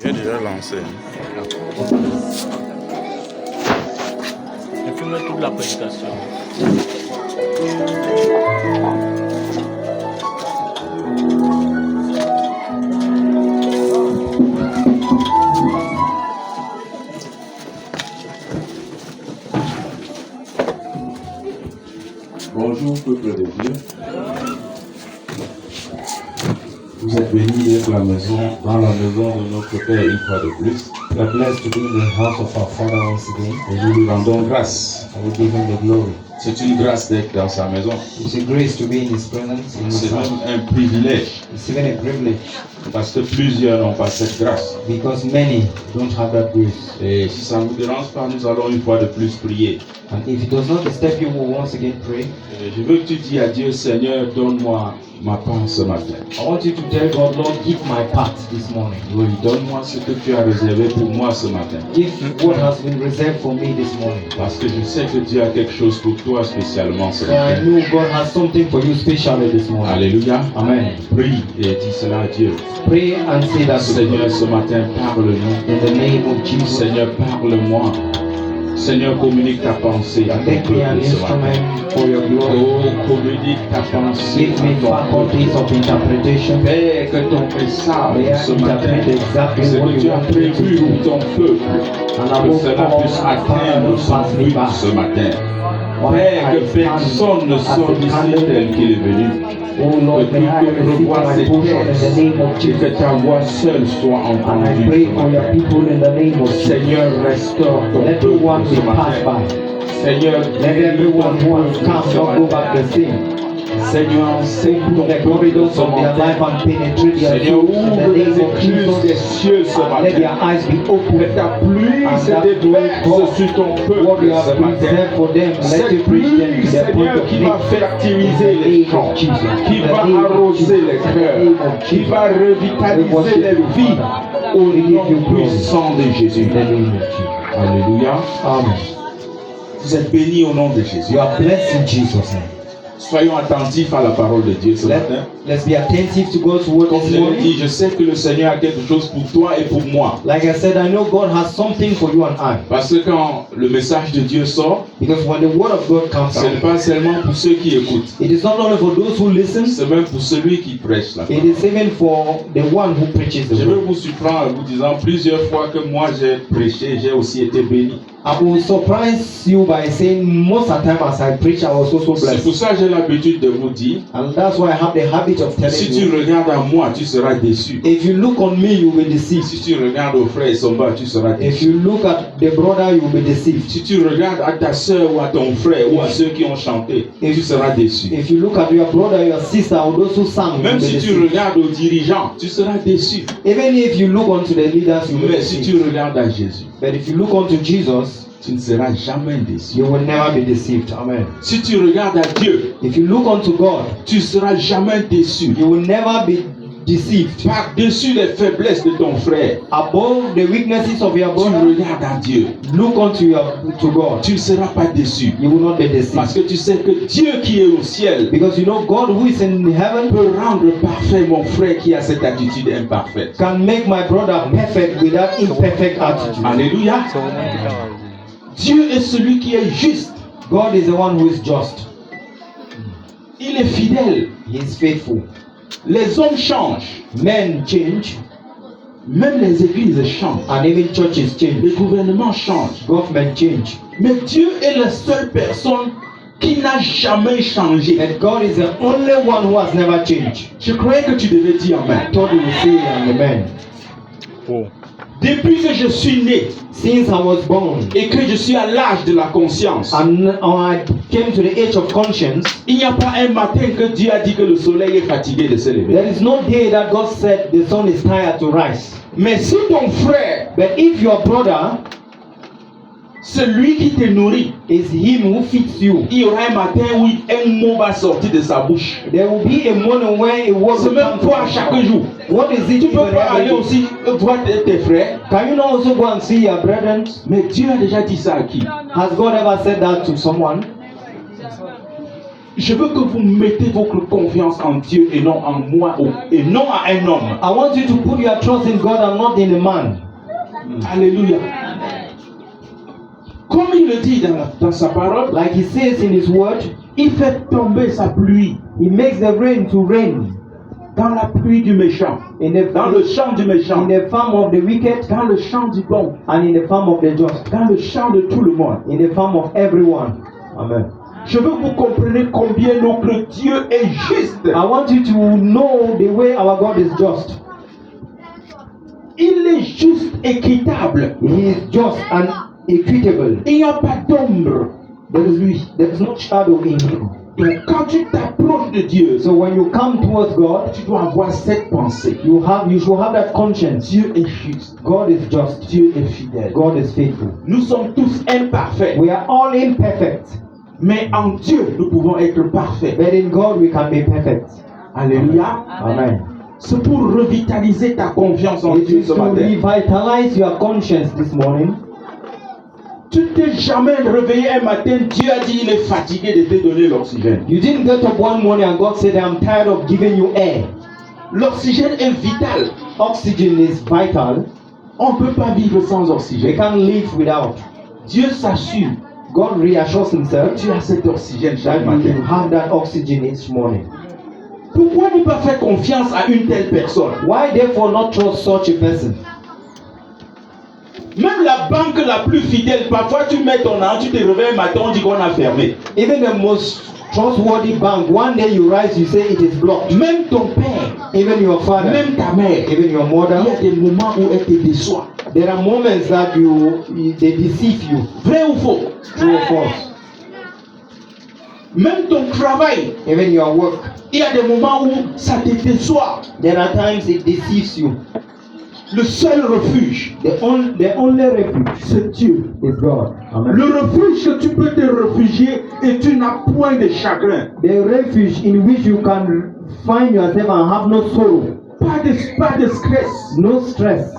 Tu es déjà lancé. Je filme toute la prédication. Bonjour peuple de Dieu. Vous êtes bénis d'être dans la maison de notre Père une fois de plus. We are blessed to be in the house of our Father once again. Et nous lui rendons grâce. And we give him the glory. C'est une grâce d'être dans sa maison. It's a grace to be in his presence. In his C'est house. même un privilège. It's even a privilege Parce que plusieurs n'ont pas cette grâce. because many don't have that grace. Et si ça ne vous dérange pas, nous allons une fois de plus prier. And if it does not disturb you, we'll once again pray. Et je veux que tu dises à Dieu, Seigneur, donne-moi ma part ce matin. I want you to tell God, Lord, give my part this morning. Oui, donne-moi ce que tu as réservé pour moi ce matin. Give what has been reserved for me this morning. Parce que je sais que Dieu a quelque chose pour toi spécialement ce For I matin. know God has something for you specially this morning. Alléluia. Amen. Prie et dis cela à Dieu. Pray and say that to Seigneur, God. ce matin, parle-nous. In the name of Jesus. Seigneur, parle-moi. Seigneur, communique ta pensée à ton Make me an peuple ce matin. instrument for your glory. Oh, communique ta pensée Give me à ton faculties peuple. of interpretation. Père, que ton message May I ce matin, interpret exactly ce what que you tu as want me to prévu do. pour ton peuple, And que above cela all, puisse my Father, atteindre don't son pass me but by. ce matin. While Père, I que personne ne stand sorte as a d'ici candle. tel qu'il est venu. Oh Que Lord, may I tout receive revoie my ses portion in the textes name of et Jesus. que ta voix seule soit And I entendue pray ce for your matin. people in the name of Jesus. Seigneur, restaure ton Let peuple everyone be ce passed matin. by. Seigneur, Let everyone who has come ce not go matin. back the same. Seigneur, enseigne ton The peuple corridors ce of their matin. life and penetrate their Seigneur, souls in the ouvre les name of écluses des Jesus. cieux ce And let matin. their eyes be Que open. ta pluie And se that déverse sur ton What peuple you ce have matin. preserved for them, let Cette it reach them pluie, to their point Seigneur, of qui va need. fertiliser In the les name champs, of Jesus. qui In the va name of arroser Jesus. les In the cœurs, name of qui Jesus. va revitaliser les vies au nom puissant de Jésus. In the name of Jesus. Alléluia. Amen. Vous êtes bénis au nom de Jésus. You are blessed in Jesus' name. Soyons attentifs à la parole de Dieu ce matin. Let's be attentive to God's word Comme this je l'ai morning. dit, je sais que le Seigneur a quelque chose pour toi et pour moi. Like I said, I know God has something for you and I. Parce que quand le message de Dieu sort, Because when the word of God comes ce n'est out, pas seulement pour ceux qui écoutent, it is not only for those who listen, c'est même pour celui qui prêche la it parole. is even for the one who preaches Je the veux word. vous surprendre en vous disant plusieurs fois que moi j'ai prêché, j'ai aussi été béni. I will surprise you by saying most of the time as I preach, I was also C'est pour blessed. ça que j'ai l'habitude de vous dire, And that's why I have the habit of si telling tu you, regardes à moi, tu seras déçu. if you look on me, you will be deceived. Si tu regardes au frère Somba, tu seras If déçu. you look at the brother, you will be deceived. Si tu regardes à ta soeur ou à ton frère ou à ceux qui ont chanté, tu seras déçu. If you look at your brother, your sister, or those who sang, you will Même be si tu deceived. regardes aux dirigeants, tu seras déçu. Even if you look onto the leaders, you will be Mais si deceived. tu regardes à Jésus, But if you look unto Jesus, tu ne seras jamais déçu. you will never be deceived. Amen. Si tu regardes à Dieu, If you look unto God, tu ne seras jamais déçu. you will never be deceived. Par-dessus les faiblesses de ton frère, Above the weaknesses of your tu brother, regardes à Dieu. look to God. Tu ne seras pas déçu. You will not be Parce deceived. que tu sais que Dieu qui est au ciel Because you know God who is in heaven peut rendre parfait mon frère qui a cette attitude imparfaite. can make my brother perfect with that imperfect attitude. Alléluia. Dieu est celui qui est juste. God is the one who is just. Il est fidèle. He is faithful. Les hommes changent. Men change Même les églises changent. and even churches Les change. gouvernements changent. Government change. Mais Dieu est la seule personne qui n'a jamais changé. And God is the only one who has never changed. Je croyais que tu devais dire I Amen. thought you would say amen. Oh. Depuis que je suis né Since I was born et que je suis à l'âge de la conscience, and I came to the age of conscience, il n'y a pas un matin que Dieu a dit que le soleil est fatigué de se lever. there is no day that God said the sun is tired to rise. Mais si ton frère, But if your brother c'est lui qui te nourrit, is him who feeds you, il y aura un matin où un mot va sortir de sa bouche. there will be a moment when a word C'est will même come toi from chaque God. jour. What is it Tu peux even pas aller every day? aussi voir tes frères. Can you not also go and see your brethren? Mais Dieu a déjà dit ça à qui? Has God ever said that to someone? Je veux que vous mettez votre confiance en Dieu et non en moi et non à un homme. I want you to put your trust in God and not in a man. Alléluia. Comme il le dit dans sa parole, Like he says in his word, il fait tomber sa pluie he makes the rain to rain dans la pluie du méchant, dans le champ du méchant, in the farm of the wicked dans le champ du bon, and in the farm of the just, dans le champ de tout le monde. in the farm of everyone. Amen. Je veux que vous compreniez combien notre Dieu est juste. I want you to know the way our God is just. Il est juste, équitable. He is just and equitable. Il n'y a pas d'ombre de lui. There is no shadow in him. Donc quand tu t'approches de Dieu, So when you come towards God, tu dois avoir cette pensée. you should have that conscience. Dieu est juste. God is just. Dieu est fidèle. God is faithful. Nous sommes tous imparfaits. We are all imperfect, Mais en Dieu, nous pouvons être parfaits. but in God we can be perfect. Alléluia. Amen. C'est pour revitaliser ta confiance en It Dieu is ce to matin. revitalize your conscience this morning. Tu t'es jamais réveillé un matin, Dieu a dit il est fatigué de te donner l'oxygène. You didn't get up one morning and God said, I'm tired of giving you air. L'oxygène est vital. Oxygen is vital. On ne peut pas vivre sans We oxygène. can't live without. Dieu s'assure God reassures himself que tu as cet oxygène chaque that you matin. have that oxygen each morning. Pourquoi ne pas faire confiance à une telle personne? Why therefore not trust such a person? Même la banque la plus fidèle, parfois tu mets ton argent, tu te réveilles un matin, on dit qu'on a fermé. Even the most trustworthy bank, one day you rise, you say it is blocked. Même ton père, Even your father, même ta mère, even your il y mother, a des moments où elle te déçoit. there are moments that they deceive you. Vrai ou faux? True or false? Même ton travail, Even your work, il y a des moments où ça te déçoit. there are times it deceives you. Le seul refuge, The only refuge c'est Dieu. is God. Amen. Le refuge que tu peux te réfugier et tu n'as point de chagrin. The refuge in which you can find yourself and have no sorrow, Pas de stress. no stress,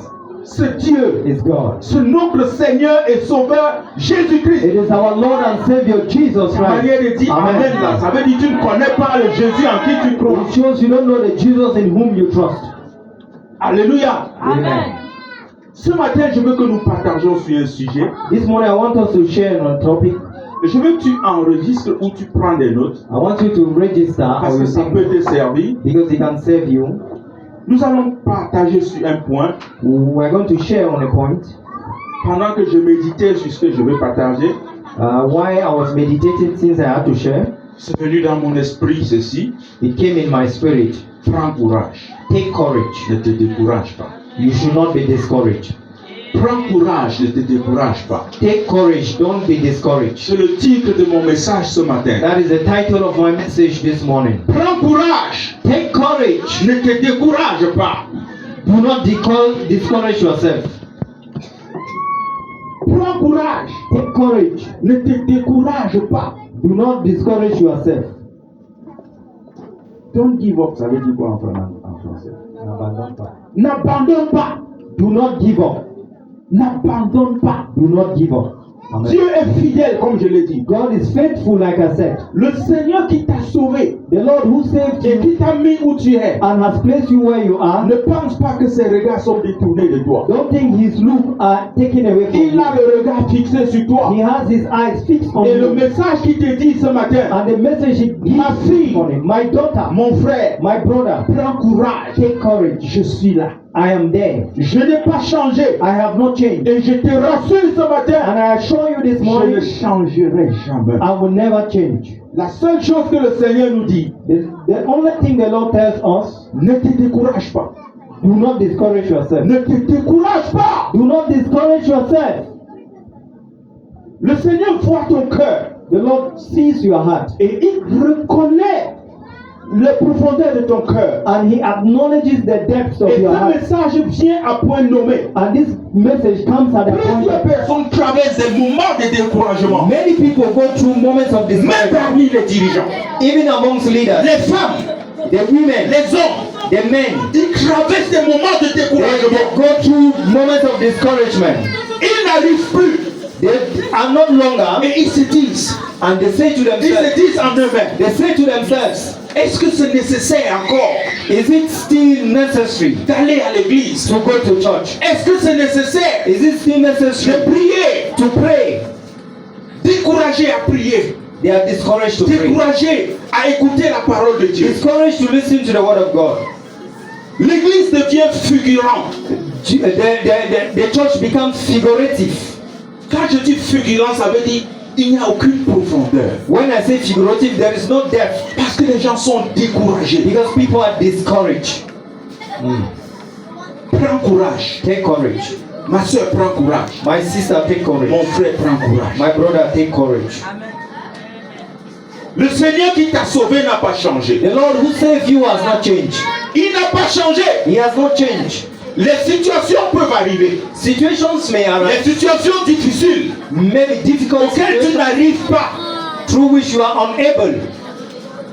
C'est Dieu. is God. C'est notre Seigneur et Sauveur Jésus-Christ. It is our Lord and Savior Jesus La manière de Christ. dire Amen là, ça veut dire que tu ne connais pas le Jésus en qui tu crois. It shows you don't know the Jesus in whom you trust. Alléluia. Amen. Ce matin, je veux que nous partagions sur un sujet. This morning I want us to share on a topic. Je veux que tu enregistres ou tu prends des notes I want you to register parce or que you ça peut te servir. because it can save you. Nous allons partager sur un point. We're going to share on a point. Pendant que je méditais sur ce que je vais partager, Why I was meditating since I had to share, c'est venu dans mon esprit ceci. it came in my spirit. Prends courage. Take courage. Ne te décourage pas. You should not be discouraged. Prends courage, ne te décourage pas. Take courage. Don't be discouraged. C'est le titre de mon message ce matin. That is the title of my message this morning. Prends courage, Take courage. ne te décourage pas. Do not discourage yourself. Prends courage, Take courage. ne te décourage pas. Do not discourage yourself. Don't give up, ça veut dire quoi en français? N'abandonne pas. N'abandonne pas. Do not give up. N'abandonne pas. Do not give up. Amen. Dieu est fidèle, comme je l'ai dit. God is faithful, like I said. Le Seigneur qui t'a sauvé The Lord who saved et you qui t'a mis où tu es, and has placed you where you are, ne pense pas que ses regards sont détournés de toi. don't think his look are taken away from Il a you. le regard fixé sur toi. He has his eyes fixed on Et le you. message qui te dit ce matin, And the message he Ma gives fille, on him, my daughter, mon frère, my brother, prends courage. take courage. Je suis là. I am there. Je n'ai pas changé. I have not changed. Et je te rassure ce matin, And I assure you this je morning, ne changerai jamais. I will never change. La seule chose que le Seigneur nous dit, The only thing the Lord tells us, ne te décourage pas. do not discourage yourself. Ne te décourage pas. Do not discourage yourself. Le Seigneur voit ton cœur The Lord sees your heart et il reconnaît les profondeurs de ton cœur. and He acknowledges the depths of Et your ce heart. message vient à point nommé. And this message comes at a point Plusieurs that personnes traversent des moments de découragement. many people go through moments of Même discouragement, parmi les dirigeants. even amongst leaders, Les femmes, the women, les hommes, the men. ils traversent des moments de They découragement. go through moments of discouragement. Ils n'arrivent plus. They are not longer, Et ils se disent, And they say to Ils se themselves, disent en eux-mêmes, they say to themselves, est-ce que c'est nécessaire encore is it still necessary d'aller à l'église? to go to church? Est-ce que c'est nécessaire Is it still de necessary prier? to pray? Découragé à prier. They are discouraged to pray. Découragé à écouter la parole de Dieu. Discouraged to listen to the word of God. L'église devient figurante. The church becomes figurative. Quand je dis figurant, ça veut dire il n'y a aucune profondeur. When I say figurative, there is no depth Parce que les gens sont découragés. because people are discouraged. Prends courage. Take courage. Ma soeur, prends courage. My sister, take courage. Mon frère, prends courage. My brother, take courage. Le Seigneur qui t'a sauvé n'a pas changé. The Lord who saved you has not changed. Il n'a pas changé. He has not changed. Les situations peuvent arriver. Situations may Les arise, situations difficiles maybe difficult auxquelles tu situations n'arrives pas. through which you are unable.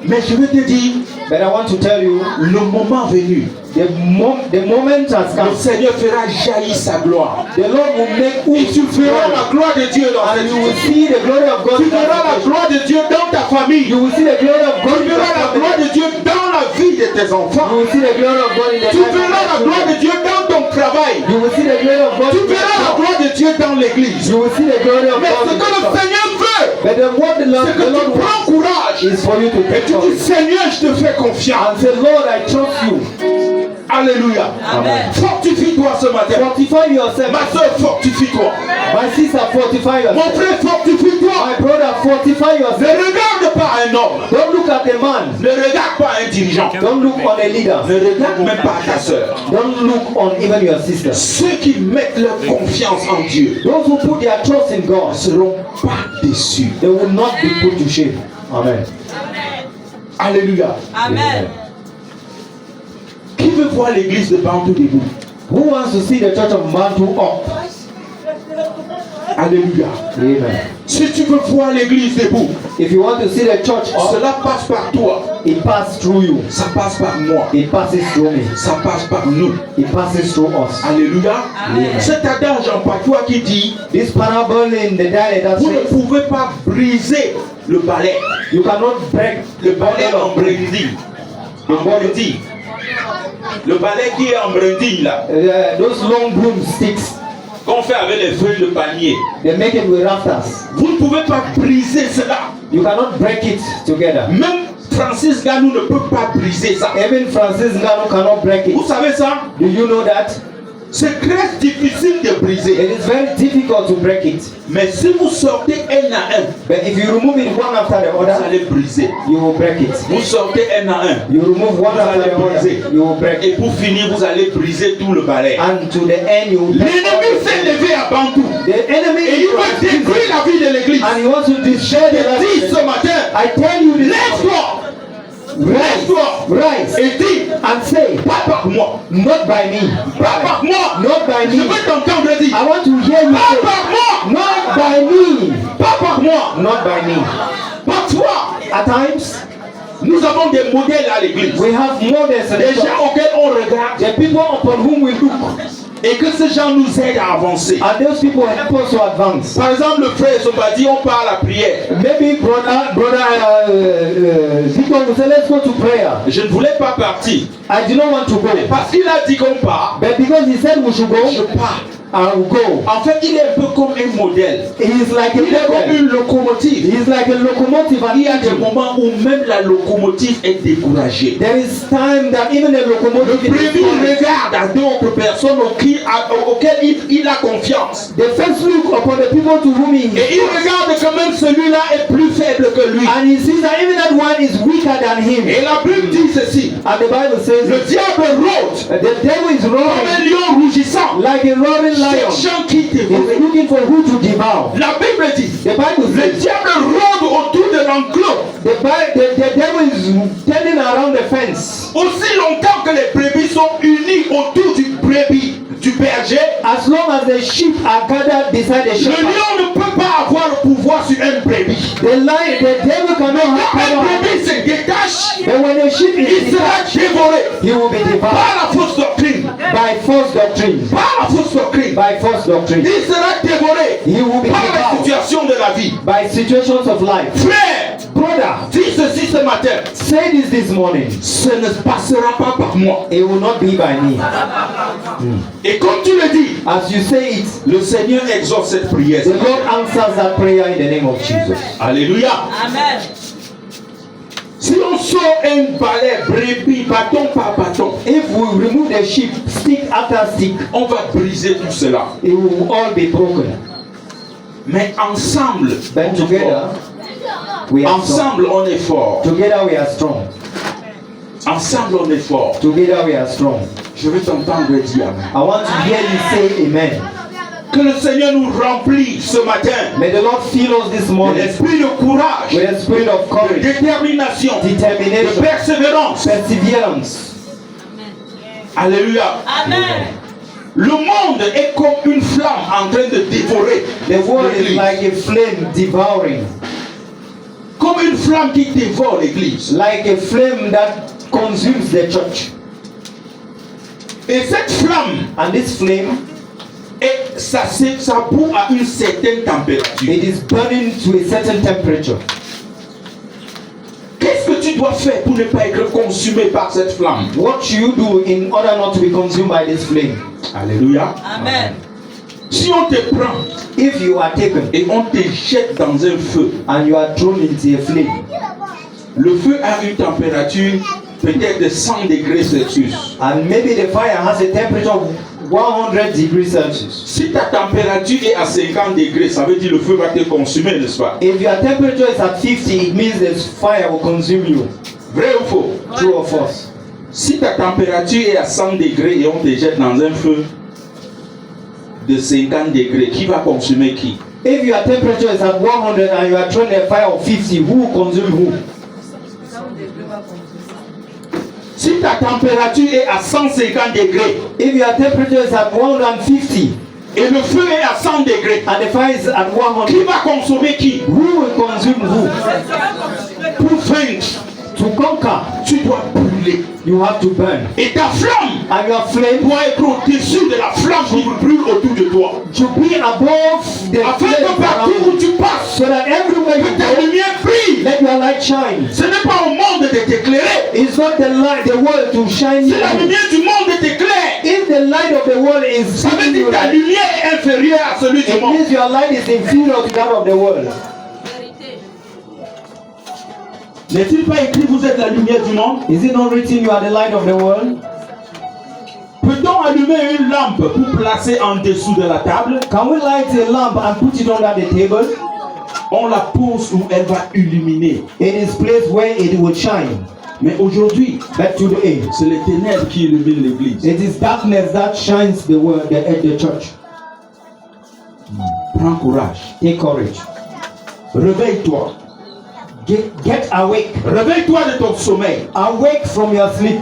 Mais je veux te dire, But I want to tell you, le moment venu, the moment has le come. Seigneur fera jaillir sa gloire. The Lord will make Et tu verras la gloire de Dieu dans and cette you will vie. see the glory of God. Tu verras la gloire de Dieu dans ta famille. You will see the glory of God. Tu verras la gloire de Dieu dans la vie de tes enfants. You will see the glory of God in the Tu life of verras la your gloire children. de Dieu dans ton travail. You will see the glory of God. Tu in your verras la job. gloire de Dieu dans l'église. You will see the glory of Mais God ce in que the le church. Seigneur veut, But the word the Lord, c'est que the Lord tu prends wants courage. is for you to Et take tu dis, courage Seigneur, je te fais confiance. and say, Lord, I trust you. Alléluia. Amen. Fortifie-toi ce matin. Fortify yourself. Ma soeur, fortifie-toi. My sister, fortify Mon yourself. frère, fortifie-toi. My brother, fortify Ne yourself. regarde pas un homme. Don't look at a man. Ne regarde pas un dirigeant. Don't look on a leader. Ne regarde même pas ta soeur. Don't look on even your sister. Ceux qui mettent leur confiance en Dieu Those who put their trust in ne God, seront pas déçus. they will not be put to shame. Amen. Alléluia. Amen. Qui veut voir l'église de Bantou debout? Who wants to see the church of Bantu up? Alléluia. Amen. Si tu veux voir l'église debout, If you want to see the church up, cela passe par toi. it passes through you. Ça passe par moi. It passes through me. Ça passe par nous. It passes through us. Alléluia. Amen. Cet adage en patois qui dit, This parable in the dialect that vous ne says, pouvez pas briser le balai. you cannot break Le balai en brindille. En brindille. Le balai qui est en brindille là. those long broomsticks. Qu'on fait avec les feuilles de palmier. They make it with rafters. Vous ne pouvez pas briser cela. You cannot break it together. Même Francis Ganou ne peut pas briser ça. Even Francis Ngannou cannot break Vous it. savez ça? Do you know that? C'est très difficile de briser. It is very difficult to break it. Mais si vous sortez un à un, But if you remove it one after the vous other, allez briser. you will break it. Vous sortez un à un. You remove one Vous after allez the other, briser. you will break Et it. pour finir, vous allez briser tout le balai. And to the end, you will break L'ennemi s'est all levé à Bantou. the enemy Et il is veut rising, détruire la vie de l'église. and he wants to destroy the Je dis life. ce matin, I tell you this. lève-toi. Rise, Lève-toi. rise, Et dis, and say, pas par moi. not by me, Pas par moi. not by Je me. veux t'entendre dire, I want to hear you pas say, par moi. not by me, Pas par moi. not by me. Parfois, At times, nous avons des modèles à l'église. we have models in the Des church. gens auxquels on regarde The people upon whom we look, et que ces gens nous aident à avancer. and those people help us to advance. Par exemple, le frère Sombadi, on parle à prière. Maybe Victor will say, let's go to prayer. Je ne voulais pas partir. I did not want to go. Parce qu'il a dit qu'on part, But because he said we should je go, pars. I will go. En fait, il est un peu comme un modèle. He is like a Il est comme model. une locomotive. He is like a locomotive and Il y a des engine. moments où même la locomotive est découragée. There is time that even a Le locomotive is premier discouraged. regarde à d'autres personnes auxquelles il a confiance. The first look upon the people to whom he Et il regarde que même celui-là est plus faible que lui. and he sees that even that one is weaker than him. Et la Bible dit ceci. And the Bible says Le diable rôde the devil is comme roaring un lion rougissant, like a roaring lion. cherchant qui He's dévorer. looking for who to devour. La Bible dit, The Bible le says diable rôde autour de l'enclos the devil is turning around the fence. aussi longtemps que les brebis sont unies autour du berger. As long as the sheep are gathered beside the Le shepherd, lion ne peut pas avoir le pouvoir sur un brebis. the devil cannot Quand have un power. brebis se détache, But when the sheep il is sera detached, dévoré he will be devoured par la fausse doctrine. By false doctrine. Par la fausse doctrine. By false doctrine. Il sera dévoré He will be par les devoured situations de la vie. by situations of life. Frère, Brother, dis ceci ce matin. say this morning. Ce ne passera pas par moi. It will not be by me. Et comme tu le dis, As you say it, le Seigneur exauce cette prière. the Lord answers that prayer in the name of Jesus. Alléluia. Amen. Si on sort un balai, brebis, bâton par bâton, If we remove the sheep stick after stick, on va briser tout cela. it will all be broken. Mais ensemble, But on est together, fort. we are strong. Ensemble, on est fort. Together we are strong. Ensemble, on est fort. Together we are strong. Je veux t'entendre dire Amen. I want to hear you say amen. Que le Seigneur nous remplisse ce matin May the Lord fill us this de morning l'esprit de courage, with a spirit of de courage, détermination, de determination, persévérance. perseverance. Alléluia. Amen. Le monde est comme une flamme en train de dévorer The world is l'Église. like a flame devouring, Comme une flamme qui dévore l'Église. like a flame that consumes the church. Et cette flamme, And this flame, ça bout à une certaine température. it is burning to a certain temperature. Qu'est-ce que tu dois faire pour ne pas être consumé par cette flamme? What should you do in order not to be consumed by this flame? Alléluia. Amen. Si on te prend If you are taken et on te jette dans un feu, and you are thrown into a flame, le feu a une température peut-être de 100 degrés Celsius. and maybe the fire has a temperature of 100 degrees Celsius. Si ta température est à 50 degrés, ça veut dire le feu va te consumer, n'est-ce pas? If your temperature is at 50, it means the fire will consume you. Vrai ou faux? True or false? Si ta température est à 100 degrés et on te jette dans un feu de 50 degrés, qui va consumer qui? If your temperature is at 100 and you are thrown in a fire of 50, who will consume who? Si ta température est à 150 degrés If your temperature is at 150 et le feu est à 100 degrés, and the fire is at qui 100, va consommer qui? who will consume who? Pour vaincre, To conquer, tu dois brûler. you have to burn. Et ta flamme And your flame doit être au-dessus de la flamme qui brûle autour de toi. to be above the Afin flame que partout around où you, tu passes, so that everywhere que you ta go, lumière brille. let your light shine. Ce n'est pas au monde de t'éclairer. It's not the light, the world to shine Si you. la lumière du monde t'éclaire, If the light of the world is ça veut shining dire you, que ta lumière est inférieure à celui du it monde. means your light is inferior to that of the world. N'est-il pas écrit vous êtes la lumière du monde? Is it not written you are the light of the world? Peut-on allumer une lampe pour placer en dessous de la table? Can we light a lamp and put it under the table? On la pose où elle va illuminer. It is placed where it will shine. Mais aujourd'hui, But today, c'est les ténèbres qui illuminent l'église. it is darkness that shines the world, the church. Prends courage. Take courage. Réveille-toi. Get awake. Réveille-toi de ton sommeil. Awake from your sleep.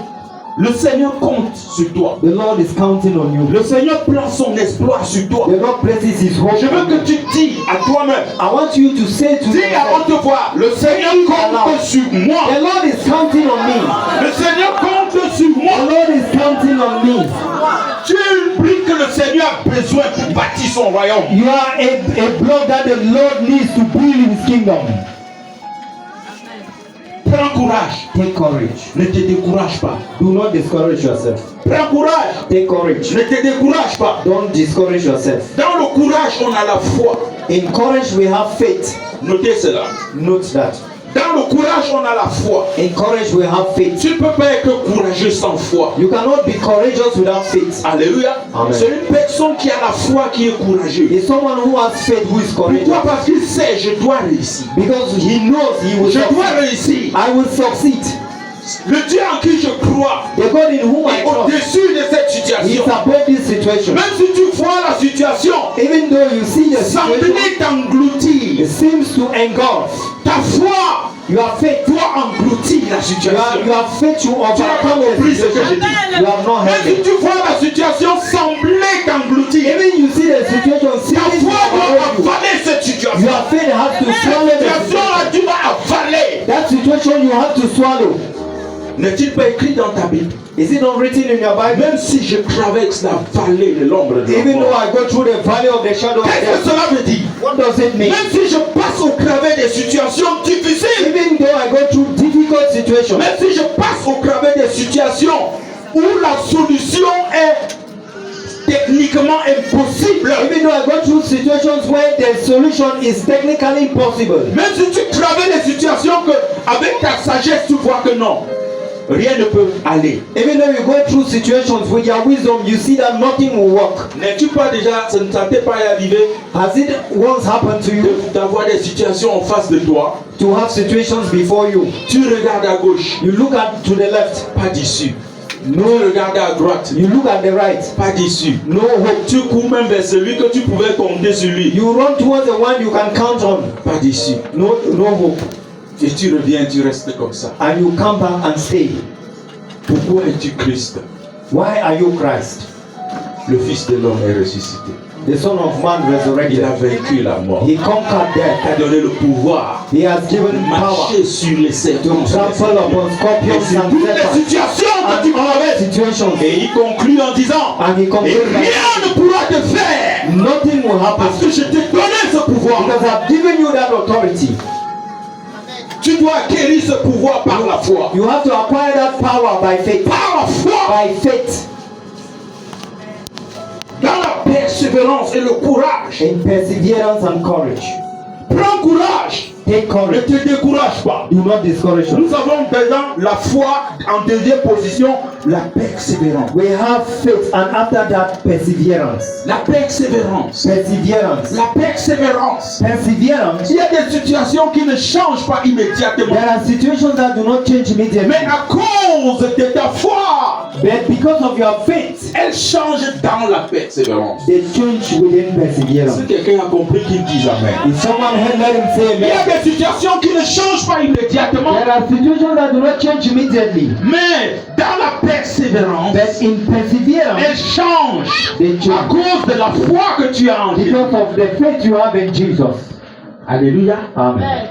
Le Seigneur compte sur toi. The Lord is counting on you. Le Seigneur prend son exploit sur toi. The Lord places His hope. Je veux on que you. tu dis à toi-même. I want you to say to Dis avant yourself, de voir, le Seigneur compte sur moi. the Lord is counting on me. Le Seigneur compte sur The moi. Lord is counting on me. Tu oublies que le Seigneur a besoin pour bâtir son royaume. You are a block that the Lord needs to build His kingdom. Prends courage. Take courage. Ne te décourage pas. Do not discourage yourself. Prends courage. Take courage. Ne te décourage pas. Don't discourage yourself. Dans le courage, on a la foi. In courage we have faith. Notez cela. Note that. Dans le courage, on a la foi. In courage we have faith. Tu ne peux pas être courageux sans foi. You cannot be courageous without faith. Alléluia. Amen. C'est une personne qui a la foi qui est courageuse. It's someone who has faith who is Pourquoi? courageous. Parce qu'il sait, je dois réussir. Because he knows he will Je dois succeed. réussir. I will succeed. Le Dieu en qui je crois The God in whom I est trust au-dessus de cette is situation. above this situation. Même si tu vois la situation Even though you see the situation, sembler t'engloutir, it seems to engulf. ta foi Your faith, doit engloutir la situation. your faith to Tu n'as pas overcome the compris ce que je situation. dis. You have not Même heard si it. tu vois la situation sembler t'engloutir, Even you see the situation ta seeming to foi doit overwhelm you. avaler cette situation. Your faith has to Cette swallow the situation situation. là, tu vas avaler. That situation you have to swallow. N'est-il pas écrit dans ta Bible? Is it not written in your Bible? Même si je traverse la vallée de l'ombre de la Even though mort. I go through the valley of the shadow of Qu'est-ce que death, cela veut dire? what does it mean? Même si je passe au travers des situations difficiles, Even though I go through difficult situations, même si je passe au travers des situations où la solution est techniquement impossible, even though I go through situations where the solution is technically impossible, même si tu traverses des situations que avec ta sagesse tu vois que non, rien ne peut aller. even though you go through situations with your wisdom, you see that nothing will work. N'es-tu pas déjà, ça ne t'est pas arrivé Has it once happened to you d'avoir des situations en face de toi? to have situations before you? Tu regardes à gauche, You look at to the left, pas d'issue. Tu regardes à droite, you look at the right, pas d'issue. no hope. Tu cours même vers celui que tu pouvais compter sur lui, You run towards the one you can count on, pas d'issue. no hope, Et tu reviens, tu restes comme ça. and you come back and stay. Pourquoi es-tu Christ? Why are you Christ? Le Fils de l'homme est ressuscité. The Son of Man Il a resurrected. vaincu la mort. He conquered Il death. t'a donné le pouvoir He has de given power marcher sur les serpents. to trample upon Et scorpions sur and toutes les serpents situations que tu and all traverses. situations. Et il conclut en disant, And he et concluded rien by ne pourra te faire nothing will happen parce que je t'ai donné ce pouvoir. because I've given you that authority. Tu dois acquérir ce pouvoir par la foi. You have to acquire that power by faith. Par la foi, By faith, dans la persévérance et le courage. in perseverance and courage. Prends courage. Take Ne courage. te décourage pas. Do not discourage us. Nous avons maintenant la foi en deuxième position, la persévérance. We have faith, and after that, perseverance. La persévérance. Perseverance. La persévérance. Perseverance. Il y a des situations qui ne changent pas immédiatement. There are situations that do not change immediately, Mais à cause de ta foi, but because of your faith, elles changent dans la persévérance. they change within perseverance. Si quelqu'un a compris qu'il dise Amen. If someone had let him say Il y a amen. des situations qui ne changent pas immédiatement. There are situations that do not change immediately, Mais dans la persévérance, but in perseverance, elles changent they à change cause de la foi que tu as en Jésus. because of the faith you have in Jesus. Alléluia. Amen.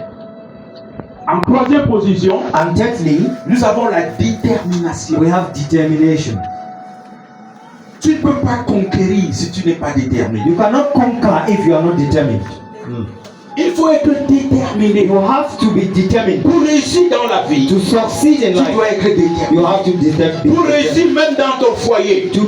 En troisième position, And thirdly, nous avons la détermination. we have determination. Tu ne peux pas conquérir si tu n'es pas déterminé. You cannot conquer if you are not determined. Il faut être déterminé. You have to be determined. Pour réussir dans la vie, To succeed in tu life, dois être you déterminé. have to be Pour determined. réussir même dans ton foyer, To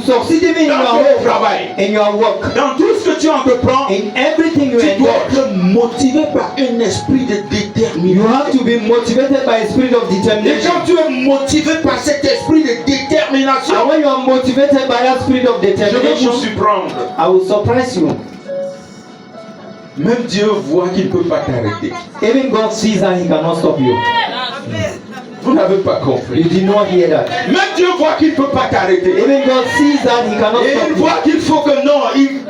succeed even in dans your ton home, travail, in your work, dans tout ce que tu entreprends, in everything you tu dois endure. être motivé par un esprit de You détermination. have to be motivated by a spirit of Et determination. quand tu es motivé par cet esprit de détermination, And when you are motivated by that spirit of je vais determination, vous surprendre. I will surprise you. Même Dieu voit qu'il ne peut pas t'arrêter. Even God sees that He cannot stop you. Vous n'avez pas You compris. did not hear that. Même Dieu voit qu'il ne peut pas t'arrêter. Even God sees that He cannot Et il stop you. voit qu'il faut que non,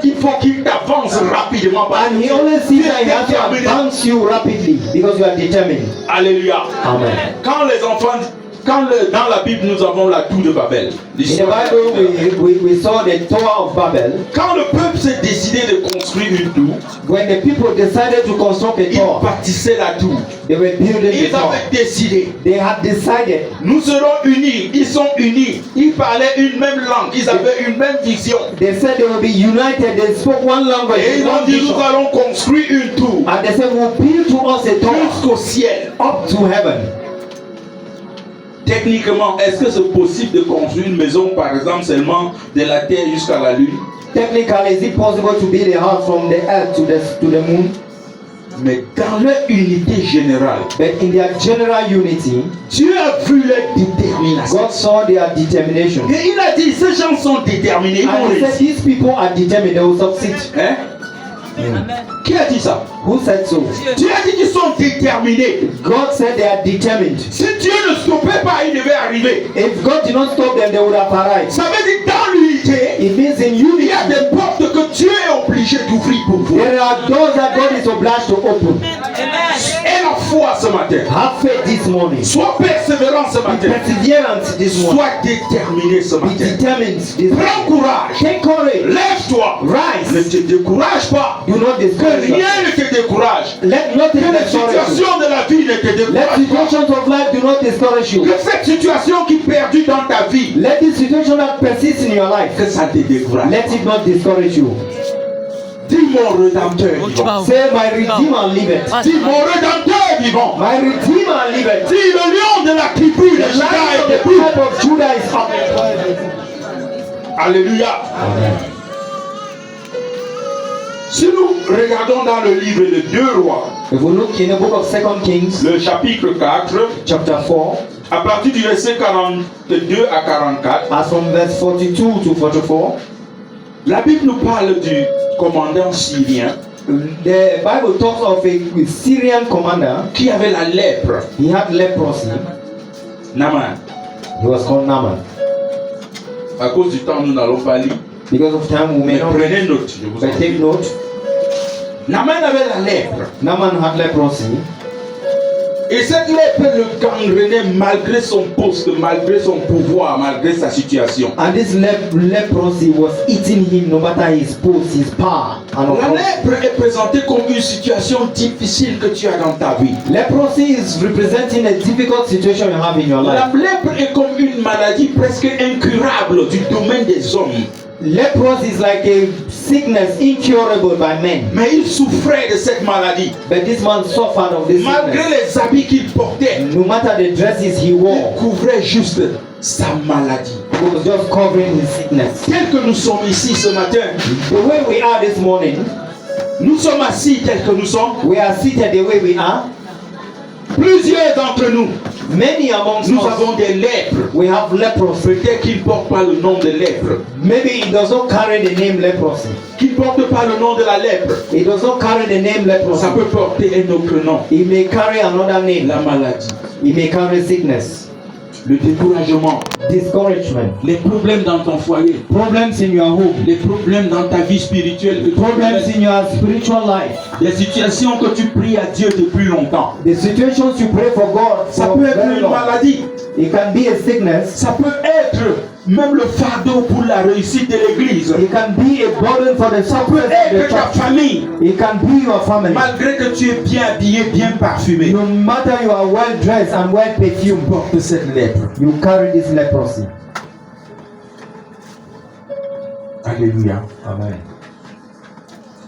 il faut qu'il t'avance rapidement. parce And He que only sees tu that es He has to déterminé. advance you rapidly because you are determined. Alléluia. Amen. Quand les enfants, dans la Bible, nous avons la tour de Babel. In the L'histoire. Bible, we saw the Tower of Babel. Quand le peuple s'est décidé de construire une tour, When the people decided to construct a ils tower, bâtissaient la tour. they were building the Ils tower. avaient décidé. They had decided Nous serons unis. Ils sont unis. Ils parlaient une même langue. Ils avaient une même vision. they said they will be united. They spoke one language, Et ils ont one dit, vision. nous allons construire une tour And they said, we'll build to us a tower jusqu'au ciel. up to heaven. Techniquement, est-ce que c'est possible de construire une maison, par exemple, seulement de la terre jusqu'à la lune? Technically, is it possible to build a house from the earth to the moon? Mais dans leur unité générale, But in their general unity, Dieu a vu leur détermination. God saw their determination. Et il a dit, ces gens sont déterminés, ils vont And He said, réussir. these people are determined, they will succeed. Hein? Qui a dit ça? Who said so? Dieu a dit qu'ils sont déterminés. God said they are determined. Si Dieu ne stoppait pas, il devait arriver. If God did not stop them, they would have arrived. Ça veut dire dans l'unité, It means in il unity, y a des portes que Dieu est obligé d'ouvrir pour vous. there are doors that God is obliged to open. Et la foi foi ce matin. Have faith this morning. Sois persévérant ce Be matin. perseverant this morning. Sois déterminé ce Be matin. determined this Prends morning. courage. Take courage. Lève-toi. Rise. Ne te décourage pas. Do not Que discourage rien yourself. ne te décourage. Let nothing Que les discourage you. situations de la vie ne te Let découragent pas. situations of life do not discourage you. Que cette situation qui perdure dans ta vie, Let this situation that persists in your life, que ça te décourage. let it not discourage you. Dis mon rédempteur vivant. Say, my Redeemer liveth. Dis mon rédempteur vivant. My Redeemer liveth. Dis le lion de la tribu de The Juda Lion of est the debout. tribe of Judah is up. Alléluia. Si nous regardons dans le livre de 2 Rois, If we look in the book of 2 Kings, le chapitre 4, chapter 4, à partir du verset 42 à 44, as from verse 42 to 44, la Bible nous parle du commandant syrien the Bible talks of a Syrian commander. qui avait la lèpre, He had leprosy. Naaman. He was called Naaman. À cause du temps, nous n'allons pas lire. Because of time, we may Mais not prenez note, je vous en but take prie. note. Naaman avait la lèpre. Naaman had leprosy. Et cette lèpre le gangrenait malgré son poste, malgré son pouvoir, malgré sa situation. And this leprosy was eating him no matter his post, his power. And La authority. lèpre est présentée comme une situation difficile que tu as dans ta vie. Leprosy is representing a difficult situation you have in your La life. lèpre est comme une maladie presque incurable du domaine des hommes. Leprosy is like a sickness incurable by men. Mais il souffrait de cette maladie. But this man suffered of this Malgré sickness. les habits qu'il portait, No matter the dresses he il wore, couvrait juste sa maladie. he was just covering his sickness. Tel que nous sommes ici ce matin, The way we are this morning, nous sommes assis tels que nous sommes. we are seated the way we are. Plusieurs d'entre nous, Many amongst nous us, avons des lèpres. we have leprosy. Peut-être qu'ils ne portent pas le nom de lèpre. Maybe it does not carry the name leprosy. Qu'ils ne portent pas le nom de la lèpre. It does not carry the name leprosy. Ça peut porter un autre nom. It may carry another name. La maladie, It may carry sickness, le découragement, discouragement, les problèmes dans ton foyer, problems in your home, les problèmes dans ta vie spirituelle, que tu problems connais, in your spiritual life, des situations que tu pries à Dieu depuis longtemps. the situations you pray for God Ça for peut être very une long. maladie. It can be a sickness. Ça peut être même le fardeau pour la réussite de l'église. It can be a burden for the Ça peut success of être the ta church. famille. It can be your family. Malgré que tu es bien habillé, bien parfumé, No matter you are well dressed and well tu perfumed, portes cette lèpre. you carry this leprosy. Alléluia. Amen.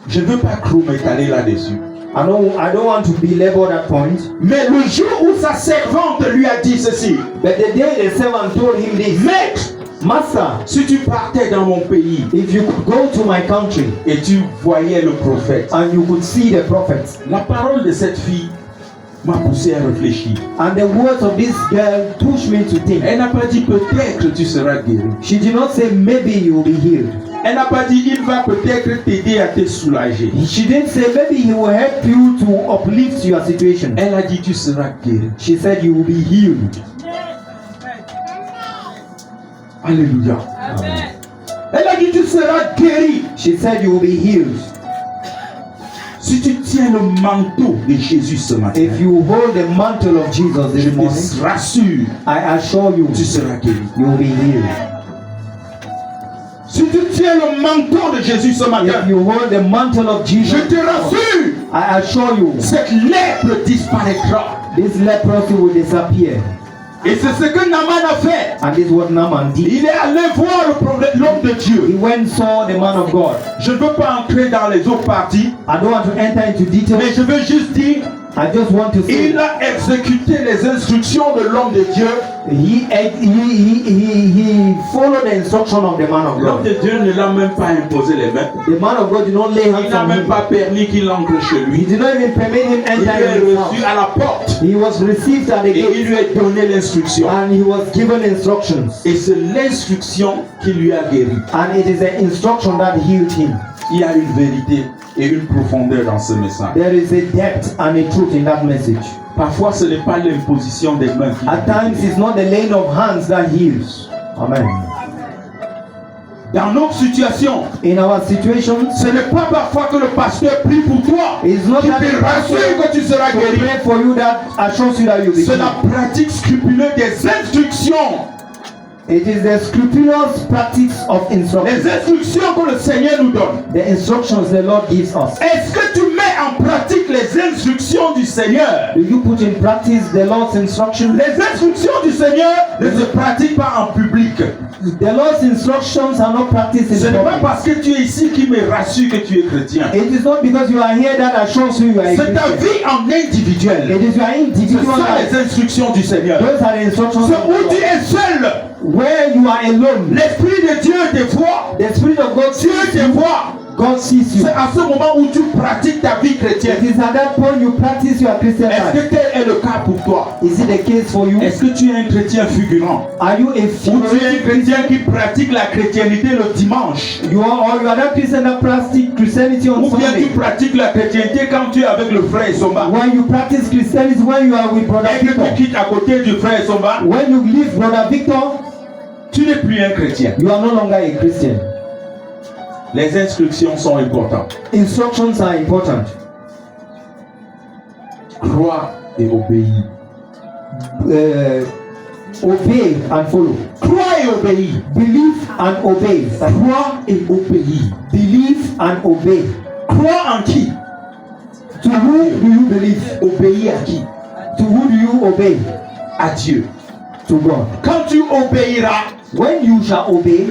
Je ne veux pas trop m'étaler là-dessus. I don't want to belabor that point. Mais le jour où sa servante lui a dit ceci, But the day the servant told him this, Maître, Master, si tu partais dans mon pays if you could go to my country et tu voyais le prophète, and you could see the prophet, la parole de cette fille m'a poussé à réfléchir. and the words of this girl pushed me to think. Elle n'a pas dit peut-être tu seras guéri. She did not say maybe you will be healed. Elle n'a pas dit il va peut-être t'aider à te soulager. She didn't say maybe he will help you to uplift your situation. Elle a dit tu seras guéri. She said you will be healed. Alléluia. Amen. Elle a dit tu seras guéri. She said you will be healed. Si tu tiens le manteau de Jésus ce matin, If you hold the mantle of Jesus je this morning, te rassure, I assure you, tu seras guéri. you will be healed. Si tu tiens le manteau de Jésus ce If matin, you hold the mantle of je Jesus, te rassure, I assure you, cette lèpre disparaîtra. this leprosy will disappear. Et c'est ce que Naaman a fait. And this is what Naaman did. Il est allé voir l'homme de He Dieu. went saw the man of God. Je ne veux pas entrer dans les autres parties, I don't want to enter into mais details. je veux juste dire, I just want to say il a exécuté les instructions de l'homme de Dieu. he followed the instruction of the man of L'homme God. de Dieu ne l'a même pas imposé les mains. The man of God did not lay Il hands n'a on même him. pas permis qu'il entre chez He lui. did not even permit him Il enter est his reçu house. à la porte He was received at the et il gate lui a donné l'instruction. and he was given instructions. Et c'est l'instruction qui lui a guéri. And it is the instruction that healed him. Il y a une vérité et une profondeur dans ce message. There is a depth and a truth in that message. Parfois, ce n'est pas l'imposition des mains qui At times, it's not the laying of hands that heals. Amen. Dans notre situation, In our situations, ce n'est pas parfois que le pasteur prie pour toi, it's not qui that te the pastor rassure que tu seras will guéri. pray for you that assures you that you'll be C'est healed. la pratique scrupuleuse des instructions. It is the scrupulous practice of Les instruction. instructions que le Seigneur nous donne. The instructions the Lord gives us. Est-ce que tu mets en pratique les instructions du Seigneur? Do you put in practice the Lord's instructions? Les instructions du Seigneur ne se pratiquent pas en public. The Lord's instructions are not practiced Ce in n'est pas public. parce que tu es ici qui me rassure que tu es chrétien. It is not because you are here that assures you are a C'est ta Christian. vie en individuel. It is your Ce individual sont life. les instructions du Seigneur. Those are the instructions C'est of où the tu Lord. es seul. Where you are alone, L'Esprit de Dieu te voit. the Spirit of God Dieu sees te you. voit. God sees you. C'est à ce moment où tu pratiques ta vie It chrétienne. is at that point you practice your Christian Est-ce life. que tel est le cas pour toi? Is it the case for you? Est-ce que tu es un chrétien figurant? Are you a Ou tu es un figurative chrétien qui pratique la chrétienité le dimanche? You are that Christian that practice Christianity on Ou bien tu Sunday? pratiques la chrétienté quand tu es avec le frère Somba? When you practice Christianity when you are with Brother Et que tu Victor? quittes à côté du frère Somba, When you leave Brother Victor, tu n'es plus un chrétien. you are no longer a Christian. Les instructions sont importantes. Instructions are important. Crois et obéis. Obey and follow. Crois et obéis. Believe and obey. Crois et obéis. Believe and obey. Crois en qui? To who do you believe? Obéis à qui? To who do you obey? À Dieu. To God. Quand tu obéiras, When you shall obey,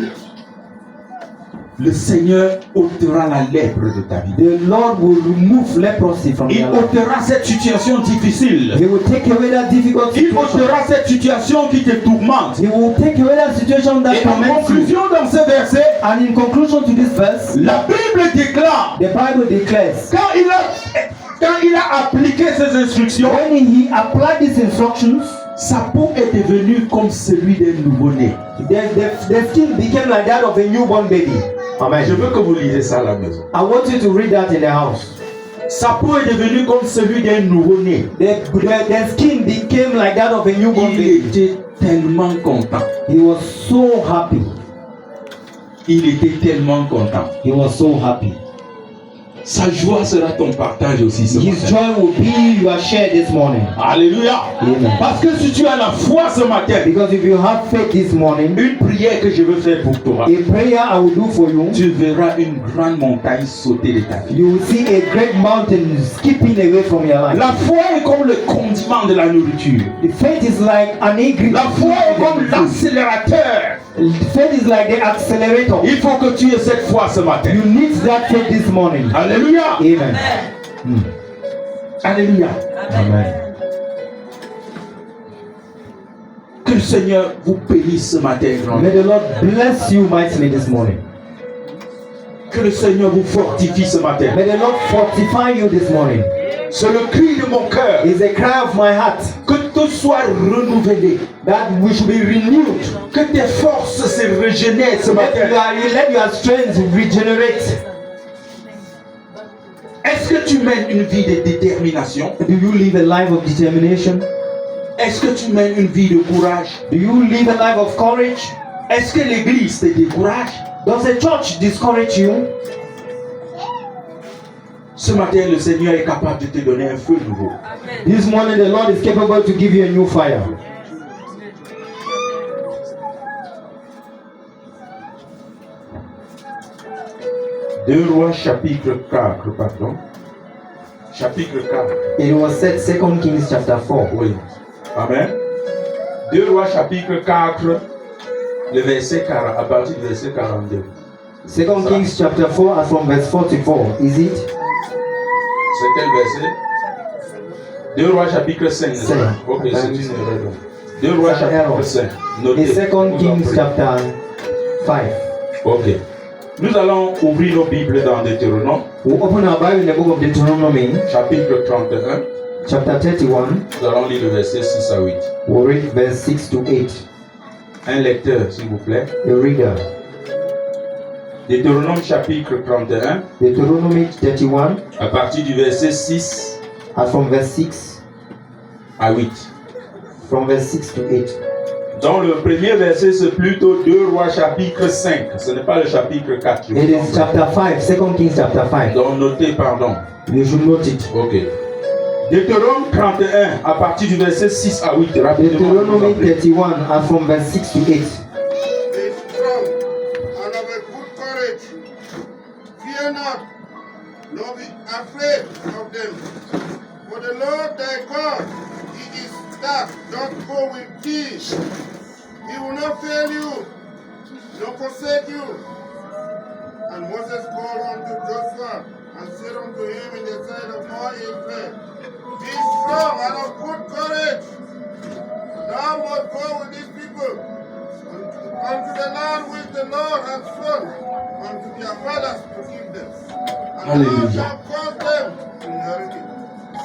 le Seigneur ôtera la lèpre de ta vie. the Lord will remove leprosy from Il your life. ôtera cette situation difficile. He will take away that difficult Il situation. ôtera cette situation qui te tourmente. He will take away that situation that Et en torments you. conclusion dans ce verset, And in conclusion to this verse, la Bible déclare, the Bible declares, quand il a appliqué ces instructions, when he applied these instructions, sa peau est devenue comme celui d'un nouveau-né. the skin became like that of a newborn baby. Amen. Je veux que vous lisez ça à la maison. I want you to read that in the house. Sa peau est devenue comme celui d'un nouveau-né. The skin became like that of a newborn Il baby. était tellement content. He was so happy. Il était tellement content. He was so happy. Sa joie sera ton partage aussi ce His matin. joy will be your share this morning. Alléluia. Amen. Parce que si tu as la foi ce matin, Because if you have faith this morning, une prière que je veux faire pour toi, a prayer I will do for you, tu verras une grande montagne sauter de ta vie. you will see a great mountain skipping away from your life. La foi est comme le condiment de la nourriture. The faith is like an ingredient. La foi est comme l'accélérateur. Faith is like the accelerator. Il faut que tu aies cette foi ce matin. You need that faith this morning. Alléluia. Amen. Alléluia. Amen. Que le Seigneur vous bénisse ce matin grandement. May the Lord bless you mightily this morning. Que le Seigneur vous fortifie ce matin. May the Lord fortify you this morning. C'est le cri de mon cœur. It's a cry of my heart Que tout soit renouvelé. that we should be renewed. Que tes forces se régénèrent ce matin. Let your strength regenerate. Est-ce que tu mènes une vie de détermination? Do you live a life of determination? Est-ce que tu mènes une vie de courage? Do you live a life of courage? Est-ce que l'église te décourage? Does the church discourage you? Ce matin, le Seigneur est capable de te donner un feu nouveau. This morning the Lord is capable to give you a new fire. Deux Rois chapitre 4, pardon. Chapitre 4. It was said 2 Kings chapter 4. Oui. Amen. Deux Rois chapitre 4, le verset 40, à partir du verset 42. 2 Kings chapter 4 as from verse 44. Is it? C'est quel verset? Deux Rois chapitre 5. Cinq. Ok, c'est une erreur. Deux Rois C'est un erreur. chapitre 5. In Notez. 2 Vous en Kings prie. chapter 5. Ok. Nous allons ouvrir nos Bibles dans Deutéronome, We open our Bible in the book of Deuteronomy, chapitre 31. chapter 31. Nous allons lire le verset 6 à 8. We'll read verse 6 to 8. Un lecteur, s'il vous plaît. A reader. Deutéronome chapitre 31, Deuteronomy 31 à partir du verset 6 as from verse 6. à 8. From verse 6 to 8. Dans le premier verset, c'est plutôt 2 Rois chapitre 5. Ce n'est pas le chapitre 4. It is chapter 5, 2 Kings chapter 5. Donc notez, pardon. You should note it. Ok. Deutéronome 31, à partir du verset 6 à 8. Rapidement. Deuteronomy 31 and from verse 6 to 8. Be strong and of a good courage. Fear not, nor be afraid of them. For the Lord thy God, he is that doth go with thee. He will not fail you, nor forsake you. And Moses called unto Joshua and said unto him in the sight of all Israel, Be strong and of good courage. Thou must go with these people unto the land which the Lord hath sworn unto their fathers to give them. And Hallelujah. thou shalt cause them to inherit it.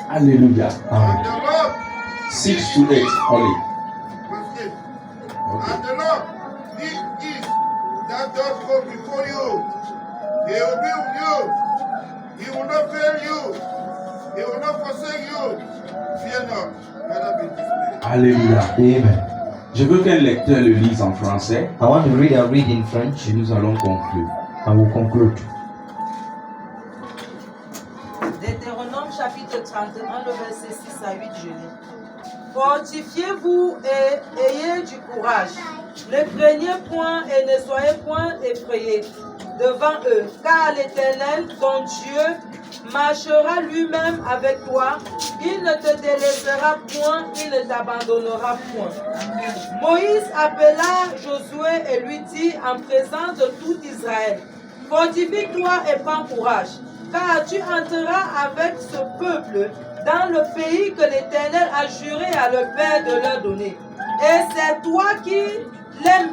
Alléluia. And the Lord, 6 to 8. Allez. verse 8, and the Lord, he is that doth go before you. He will be with you. He will not fail you. He will not forsake you. Fear not, neither be dismayed. Alléluia. Amen. Je veux qu'un lecteur le lise en français I want to read in French et nous allons conclure. and we'll conclude. Deutéronome chapitre 31, le verset 6 à 8, je lis. Fortifiez-vous et ayez du courage. Ne craignez point et ne soyez point effrayés devant eux, car l'Éternel, ton Dieu, marchera lui-même avec toi. Il ne te délaissera point, il ne t'abandonnera point. Moïse appela Josué et lui dit en présence de tout Israël, fortifie-toi et prends courage, car tu entreras avec ce peuple dans le pays que l'Éternel a juré à leur père de leur donner. Et c'est toi qui les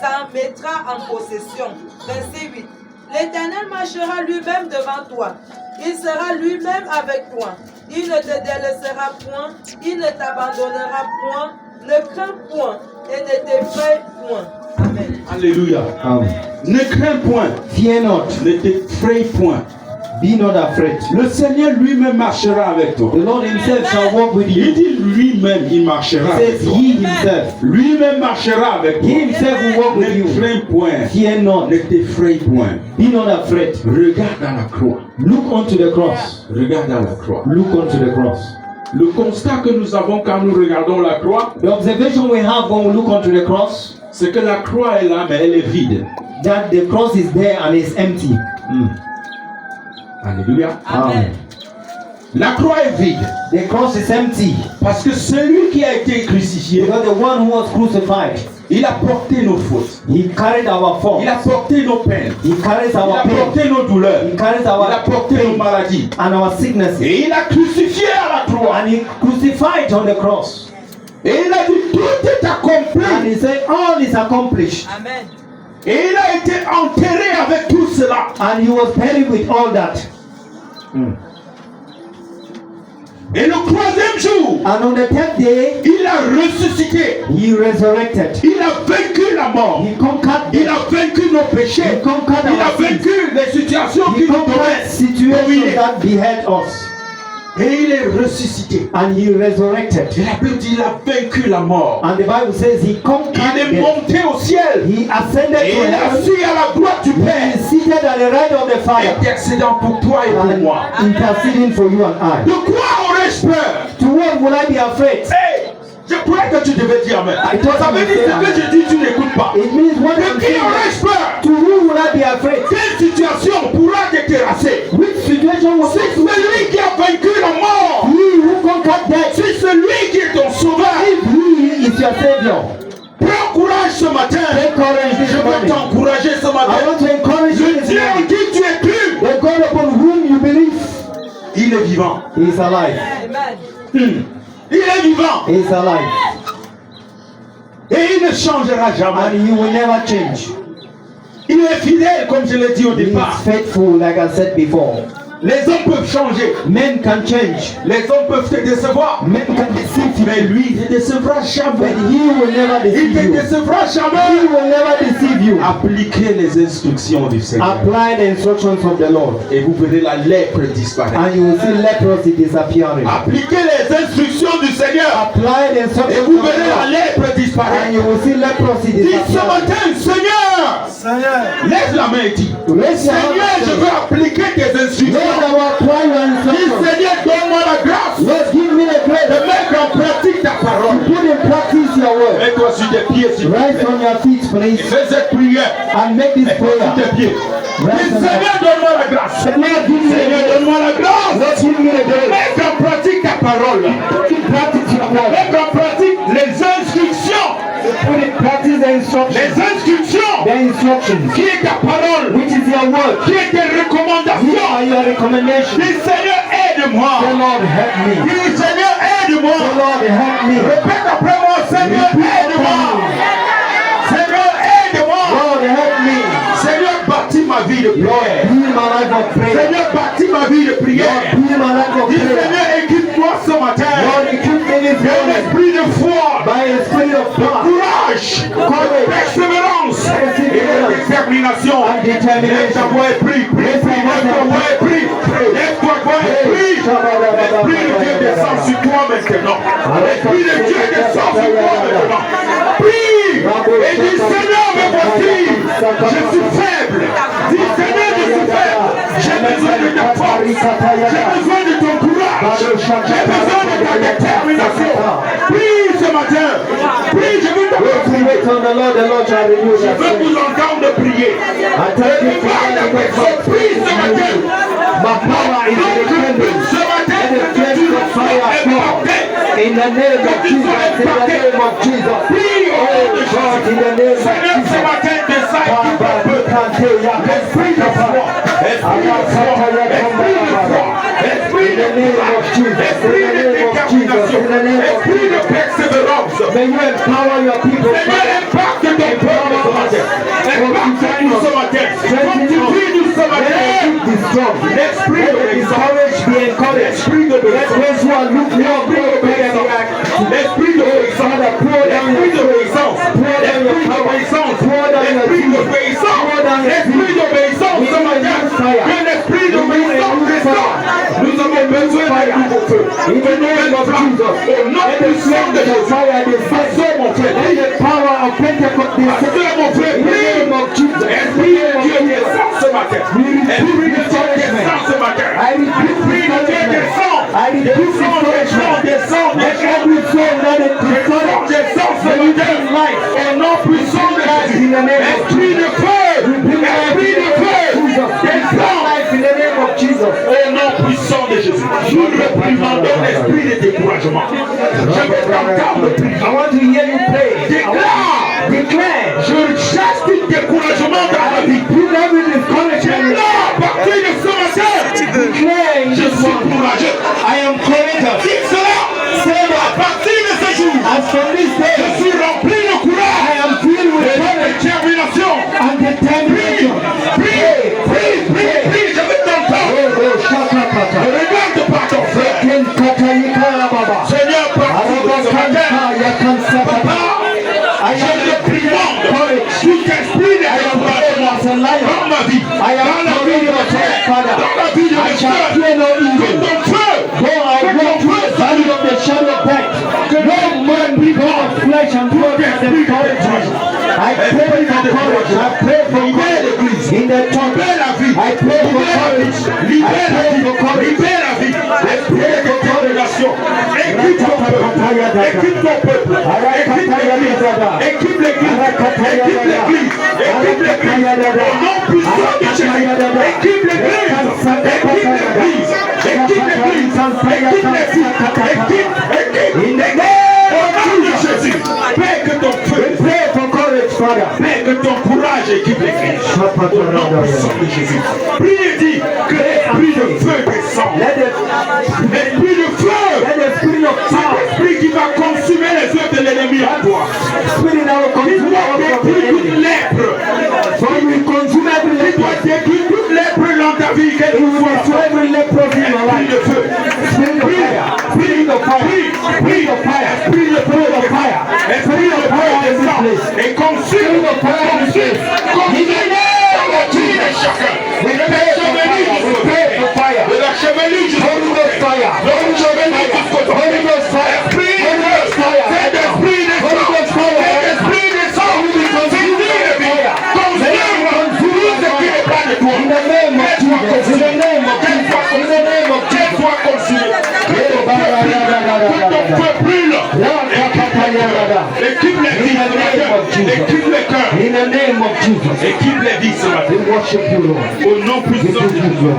en mettras en possession. Verset 8. L'Éternel marchera lui-même devant toi. Il sera lui-même avec toi. Il ne te délaissera point. Il ne t'abandonnera point. Ne crains point et ne t'effraie point. Amen. Alléluia. Amen. Ne crains point. Fear not, Ne t'effraie point. be not afraid. Le Seigneur lui-même marchera avec toi. The Lord himself shall walk with Il you. dit lui-même, il marchera He avec says toi. he himself. Lui-même marchera avec toi. He himself will walk with Ne you. crains point. Fear not, Ne t'effraie point. be not afraid. Regarde à la croix. Look unto the cross. Regarde à la croix. Look unto the cross. Le constat que nous avons quand nous regardons la croix, The observation we have when we look unto the cross, c'est que la croix est là, mais elle est vide. that the cross is there and is empty. Alléluia. Amen. La croix est vide. The cross is empty Parce que celui qui a été crucifié, because the one who was crucified, il a porté nos fautes. he carried our faults. Il a porté nos peines. He carries Il our a pain. porté nos douleurs. He carries Il a our porté nos pain maladies. and our sicknesses. Et il a crucifié à la croix. And he crucified on the cross. Et il a dit, tout est And accompli. he said, all is accomplished. Amen. Et il a été enterré avec tout cela. And he was buried with all that. Et le troisième jour, And on the third day, il a ressuscité. he resurrected. Il a vaincu la mort. He conquered Il death. a vaincu nos péchés. He conquered Il a our sins. vaincu les situations He qui nous conquered dominaient. situations that behead us. Et il est ressuscité. And he resurrected. Et la Bible dit, il a vaincu la mort. And the Bible says he conquered Il est death. monté au ciel. He ascended Et to il est heaven. assis à la droite du He Père. is seated at the right of the Father. Intercédant pour toi et pour moi. And interceding for you and I. De quoi aurais-je peur? To what will I be afraid? Hey, je croyais que tu devais dire Amen. I thought Ça veut you dire would ce say que je dis, tu n'écoutes pas. It means what I'm De qui saying. aurais-je peur? To whom will I be afraid? Quelle situation pourra te terrasser? Which situation will C'est celui qui a vaincu la mort. He who conquered death. C'est celui qui est ton sauveur. If he is your savior, Prends courage ce matin. take courage Je this veux morning. t'encourager ce I matin. want to encourage you Le this Dieu en morning. qui tu es cru, The God upon whom you believe, il est vivant. he is alive. Amen. Il est vivant. He is alive. Et il ne changera And jamais. he will never change. Il est fidèle, comme je l'ai dit au He départ. is faithful, like I said before. Les hommes peuvent changer. Men can change. Les hommes peuvent te décevoir. Men can deceive you. Mais lui, il ne te décevra jamais. But he will never Il deceive ne te you. décevra He jamais. will never deceive you. Appliquez les instructions du Seigneur. Apply the instructions of the Lord, Et vous verrez la lèpre disparaître. and you will see leprosy disappearing. Appliquez les instructions du Seigneur. Apply the Et instructions vous of verrez la the Lord, lèpre and disparaître. you will see leprosy Dis ce disappearing. matin, Seigneur, lève la main et dis, Raise your Seigneur, je hand. veux appliquer tes Lord, instructions. I will apply your Dis, instructions. Seigneur, donne-moi la grâce Lord, give me the de grace mettre en pratique ta to parole. put in practice your word. Mets-toi sur tes pieds, s'il te Rise plaît. on your feet, please, Fais cette prière. and make this Mets-toi sur prayer. tes pieds. Dis, Seigneur, donne-moi la grâce. Seigneur, give me the Seigneur, grace. donne-moi la grâce. Lord, give me the grace. Mettre en pratique ta parole. Put in practice your word. Mettre en pratique les instructions. Put in practice the instructions. Les instructions. The instructions, Qui est ta parole? which is your word. Qui est tes Here recommandations? are your recommendations. Dis, Seigneur, aide-moi. Say, Lord, help me. Dis, Seigneur, aide-moi. Say, Lord, help me. Répète après moi, Seigneur, aide-moi. Seigneur, aide-moi. Lord, help me. Seigneur, bâtis ma vie de Lord, prière. heal my life of prayer. Seigneur, bâtis ma vie de Lord, prière. heal my life of Dis, prayer. Seigneur, équipe-moi ce matin Lord, equip me this d'un morning esprit de foi, by a spirit of power courage, persévérance et de détermination. and Lève ta determination. voix et prie. Lève ta voix et prie. Lève ta voix et prie. L'Esprit de Dieu descend sur toi maintenant. L'Esprit de Dieu descend sur toi maintenant. Prie et dis, Seigneur, me voici. Je suis faible. Dis, Seigneur, je suis faible. J'ai besoin de ta force. J'ai besoin de ton courage. J'ai besoin de ta détermination. Prie ce matin. Prie, je veux t'appeler. Wait on the Lord shall renew Je your veux strength. vous entendre prier. I thank you for the Personne prie ce matin. my power is Donc, je prie dependent ce matin on the que flesh tu of fire sois fall. impacté. In the name of Jesus, in the name of Jesus. Prie au nom de Oh God, in Jésus. the name of Seigneur, ce Jesus. matin, décide du Baba, peuple. you can't tell ya. Esprit de foi, esprit de foi, esprit de foi, esprit In de the name of Jesus, esprit in de the name of Jesus, détermination, in the name of esprit de persévérance. May you empower your people. Seigneur, impacte ton peuple ce matin. Impacte-nous ce matin. Fortifie-nous ce Let the matin. weak be strong. L'esprit Let de the l'exemple. discouraged be encouraged. L'esprit de Let l'exemple. those who are lukewarm be encouraged. L'esprit d'obéissance. Father, pour down L'esprit your d'obéissance. Pour down your L'esprit power. d'obéissance. Pour down your L'esprit peace. d'obéissance. Pour down your L'esprit peace. d'obéissance We ce need a matin. new fire. Que l'esprit We need a d'obéissance new descende. fire. Nous avons besoin d'un nouveau feu. In the name of Jesus, Au nom let the puissant de flame of Jésus. fire descend. Pasteur, mon frère. Let the power of Pentecost descend. Pasteur, mon frère. In the Prie. name of Jesus. Esprit de Dieu descend ce matin. Esprit de Dieu descend ce matin. I rebuke Esprit de Dieu discouragement. descend. I rebuke discouragement. Descend. Let every soul that is discouraged Descend ce may matin. in life. Au nom puissant de Jésus. In the name of Esprit de feu. Esprit de feu. Descend. life in the name of Jesus. Au nom puissant de Jésus. Nous réprimandons l'esprit de découragement. Je veux t'entendre prier. I want to hear you pray. Déclare. Declare. Je chasse tout découragement dans ma vie. Put every discouragement. Déclare à partir de ce matin. Declare in Je this suis morning. courageux. I am courageous. Dis cela. Say À that. partir de ce jour, As from this je day, suis rempli de I courage am filled with et de courage détermination. and determination. Prie, je veux t'entendre. Oh, shakapata. Ne regarde pas ton frère. Ken katayika baba. Seigneur, partout de ce matin, Papa, je réprimande tout esprit de découragement dans ma vie, dans la vie de mon frère, dans la vie de mes frères. Que ton feu, que ton feu Valley of the shadow of death. No man because of flesh and blood has encouraged me. I pray for courage. I pray for courage in the church. libère la vie, I pray for courage. libère I la pray vie, for courage. libère la vie. Esprit de détermination, équipe ton peuple, équipe ton peuple, équipe l'église, équipe l'église, équipe l'église, au nom puissant de Jésus, équipe l'église, équipe l'église, équipe l'église, équipe les filles, équipe l'église, au nom de Jésus, Père que ton feu, Pray for courage, Father. Père que ton courage équipe l'église, au nom puissant de Jésus. Prie et dis que l'esprit de feu descend, Let the l'esprit de feu, spirit of cet power, esprit qui va consumer les œuvres de l'ennemi à toi, spirit that will qui consume doit all of the détruire toute enemy. lèpre, So we consume every qui doit leper. détruire toute lèpre dans ta vie, He quelle will que soit destroy every leprosy in your esprit de life. feu. Spirit of fire. Spirit of fire. Spirit of fire. Spirit of fire. Esprit de feu descend et consume, chacun. De la chevelure jusqu'au pied. De la chevelure jusqu'au pied. De la chevelure jusqu'au pied. Esprit de feu. Cet esprit de sang. Cet esprit de sang. Consume les vies. Consume tout ce qui n'est pas de toi. In the name of Jesus. In the name of Jesus. In the name of Qu'elle Jesus. soit consumée. Que ton feu brûle. Équipe les vies ce matin. Équipe les cœurs. In the name of Jesus. Équipe les vies ce matin. We worship you, Lord. Au nom puissant de Jésus.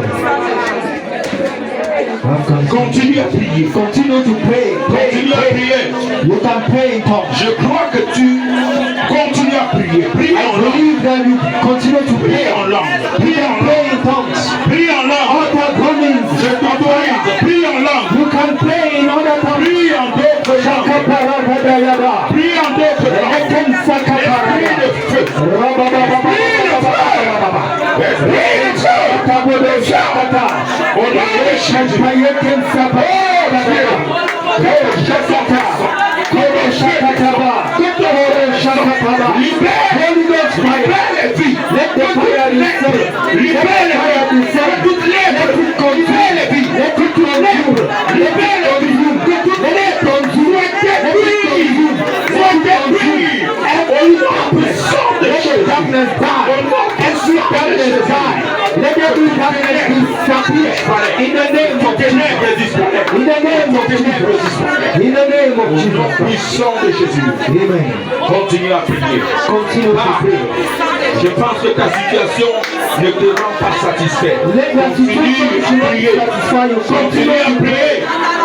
Continue à prier. Continue to pray. Continue à prier. You can pray in tongues. Je crois que tu continues à prier. Prie I en langue. believe that you continue to Prie pray. en langue. You Prie can en pray langue. in tongues. Prie en langue. Other groanings. Je t'autorise. Prie en langue. You can pray in other tongues. Prie en d'autres langues. Shakaparadadayada. Prie en d'autres langues. Eken Esprit sakaparada. de feu. Esprit de feu. Shakata. Au nom de Jésus. Shakayeken saparada. Shakata. Koro shakataba. Koro shakataba. Holy Ghost fire. Libère les vies. Let the fire descend. Libère les Fire vies. descend. Toutes les Let it libère consume. les vies. Let it consume. Let it consume. Let it consume. Let it consume. Let it consume. Every darkness. Let the darkness die. Every darkness die. Let every darkness disappear. In the name of Jesus. In the name of Jesus. In the name of Au nom Jesus. puissant de Jésus. Amen. Continue à prier. Continue to pray. Je pense que ta situation ne te rend pas satisfait. Let the situation Continue should à not prier. satisfy you. Continue à prier.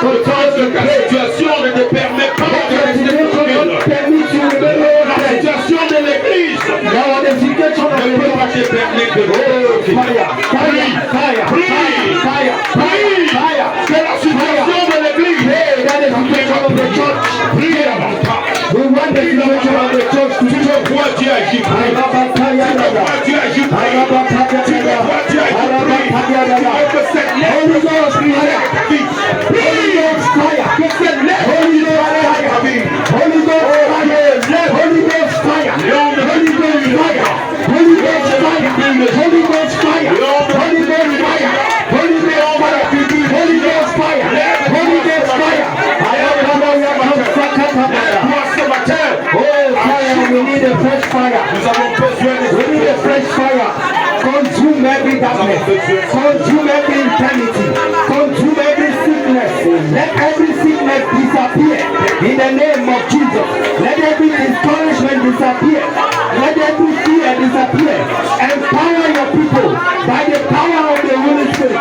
Je pense que ta situation ne te permet pas de rester tranquille. La situation de l'église ne peut pas te permettre de rester tranquille. Prie. C'est la situation de l'église. Prie davantage. We want the situation of the church to Tu veux voir Dieu agir. Prie. Tu veux voir Dieu agir. Prie. Tu veux voir Dieu agir. Prie. Tu veux que cette lettre brise ta vie. Holy Ghost fire. Que cette lettre Holy Ghost brise ta fire. vie. Holy Ghost fire. Holy Ghost fire. Holy Ghost fire. Holy Ghost fire. Holy Ghost fire. Holy Ghost fire. Holy Ghost fire. Holy Ghost fire. Holy Ghost fire. Toi ce matin, Oh fire, we need a fresh fire. nous avons besoin de We need a fresh fire. Consume every darkness. Consume every infirmity. Consume every sickness. Let every sickness disappear. In the name of Jesus. Let every discouragement disappear. Let every fear disappear. Empower your people by the power of the Holy Spirit.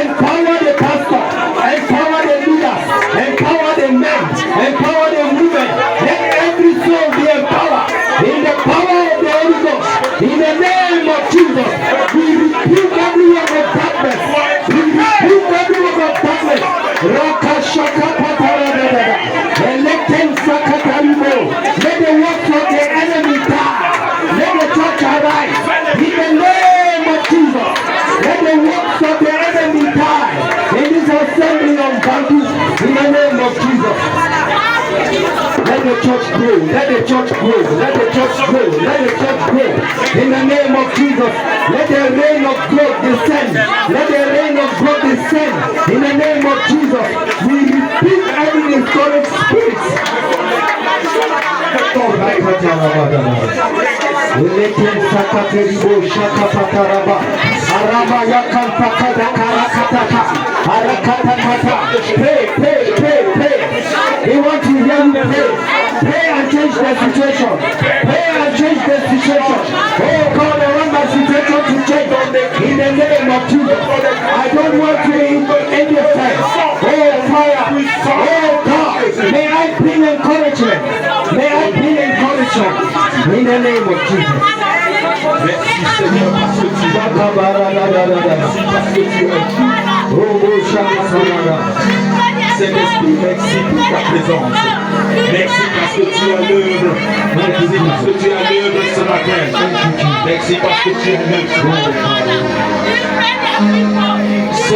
Empower the pastor. Empower the leaders. Empower the men. Empower the women. Let every soul be empowered. In the power of the Holy Ghost. In the name of Jesus. We rebuke every work of darkness. We rebuke every work of darkness. Rakashaka patarabada. Eleken sakataribo. Let the works of the enemy die. Let the church arise. In the name of Jesus. Let the works of the enemy die. In this assembly of Bantu. In the name of Jesus. Let the church grow. Let the church grow. Let the church grow. Let the church grow. In the name of Jesus. Let the rain of growth descend. Let the rain of growth descend. In the name of Jesus. We repeat every discouraged spirit. Eleken sakateribo shakapataraba. Araba yakan takada karakataka. Arakataka. Pray. We want to hear you pray. Pray and change the situation. Pray and change the situation. Oh God, I want my situation to change. In the name of Jesus. I don't want to be in the fire. Oh fire. Oh God. May I bring encouragement. May I bring encouragement. In the name of Jesus. merci Seigneur parce que tu vas Merci parce que tu es Oh Shaka. Saint-Esprit, merci pour ta présence. Merci parce que tu as l'œuvre. Merci parce que tu as l'œuvre ce matin. Merci parce que tu as l'œuvre.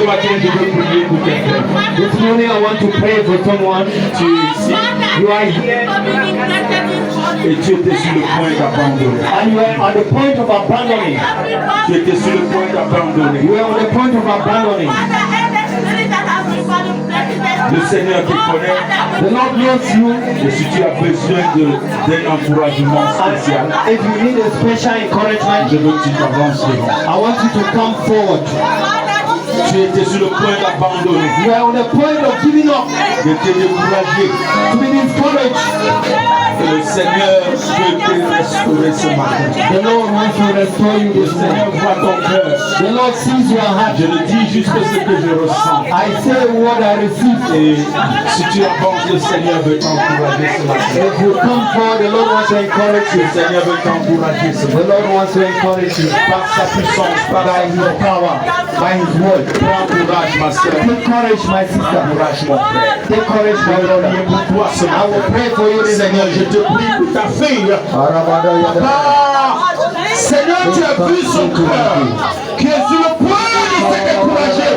Ce matin, je veux prier pour quelqu'un. This morning I want to pray for someone. Tu es ici You are here et tu étais sur le point d'abandonner. and you are at the point of abandoning. Tu étais sur le point d'abandonner. You are on the point of abandoning. Le Seigneur te connaît. The Lord knows you. Et si tu as besoin d'un encouragement spécial, If you need a special encouragement, je veux que tu t'avances devant. I want you to come forward. Tu étais sur le point d'abandonner, You are on the point of giving up, de te décourager. to be discouraged. Et le Seigneur veut te restaurer ce matin. The Lord wants to restore you Le this Seigneur morning. voit ton cœur. The Lord sees your heart. Je le dis juste ce que je ressens. I say what I receive. Et si tu avances, le Seigneur veut t'encourager ce matin. If you come forward, the Lord wants to encourage Le you. Seigneur veut t'encourager ce The matin. Lord wants to encourage you Par sa puissance, par by His power, by His word. prends courage, ma soeur. Take courage, my sister. Courage, mon frère. Take courage, my brother. Pour toi ce I will matin. pray for you this Seigneur, je te prie pour ta fille. Seigneur, tu as vu son cœur qui est sur le point de se décourager.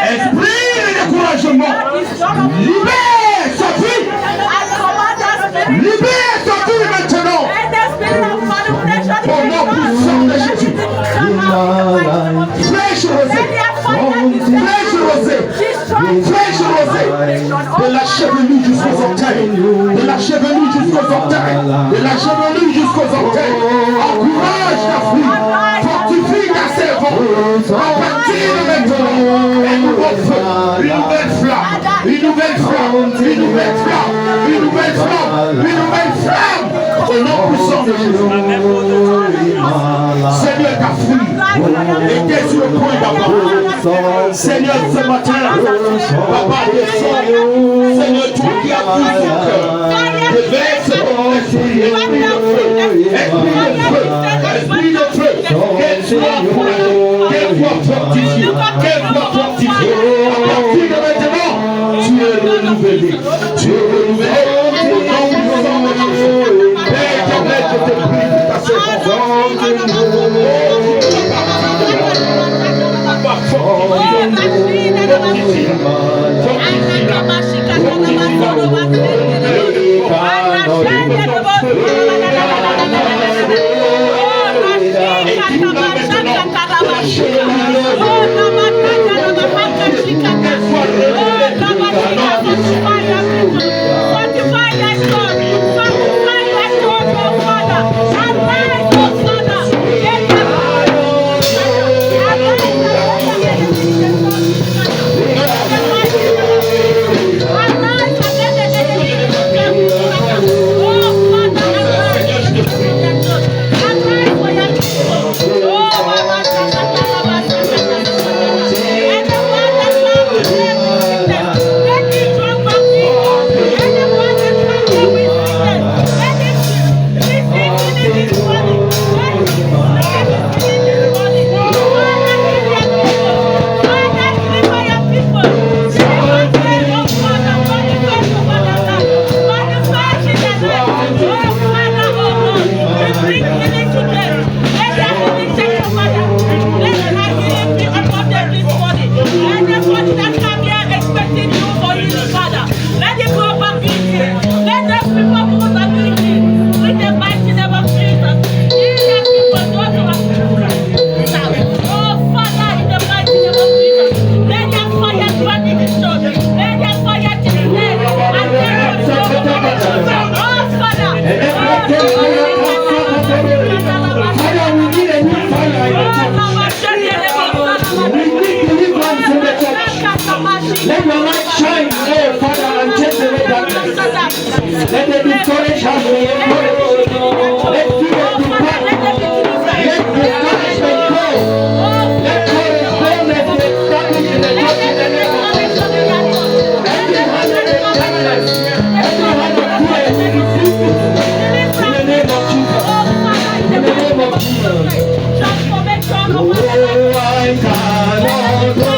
Esprit de découragement, libère sa vie. Libère sa vie maintenant. Au nom puissant de Jésus. Fraîche rosée. Fraîche rosée. Fraîche rosée. De la chevelure jusqu'aux orteils. De la chevelure jusqu'aux orteils. De la chevelure jusqu'aux orteils. Encourage ta fille. Fortifie ta servante. À partir de maintenant, un nouveau feu, une nouvelle flamme, une nouvelle flamme, une nouvelle flamme, une nouvelle flamme, une nouvelle flamme. Au nom puissant de Jésus. Seigneur, ta fille était sur le point d'abandon. Seigneur, ce matin, Papa, descends. Seigneur, toi qui as vu son cœur, déverse ton esprit, esprit de feu, esprit de feu, qu'elle soit fortifiée, qu'elle soit fortifiée. À partir de maintenant, tu es renouvelé, tu es renouvelé. Au nom puissant de Jésus. Père éternel, je te prie pour ta Let your light shine, oh Father, and take away darkness. Let the discouraged have the encouraged. Let fear depart. Let discouragement go. Let courage boldness be established in the church in the name of Jesus. Every hand of darkness, every hand of fear be rebuked in the name of Jesus. In the name of Jesus. Oh, I cannot go.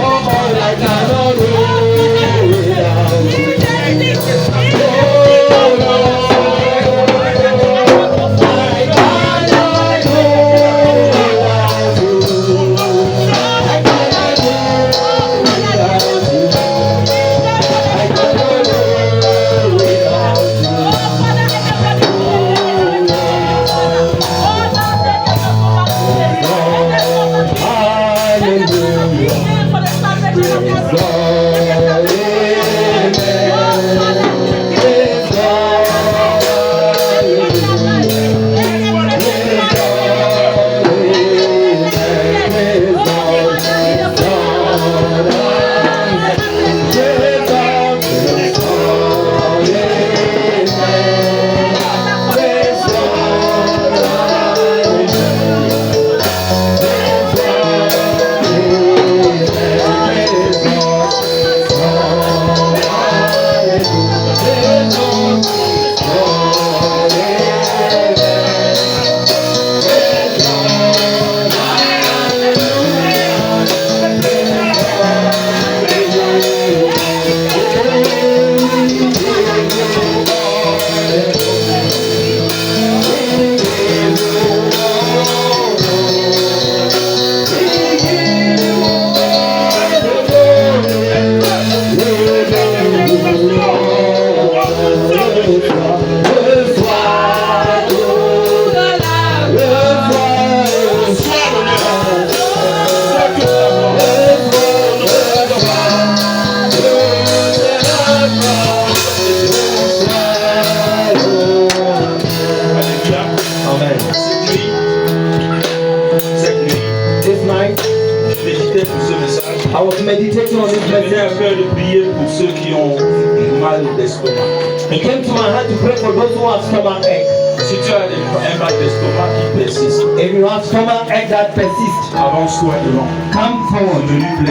Oh, venu à cœur de prier pour ceux qui ont mal d'estomac. It came to my heart to pray for those who have stomach ache. Si tu as un mal d'estomac qui persiste, If you have stomach ache that persists, avance-toi devant. come forward. Venu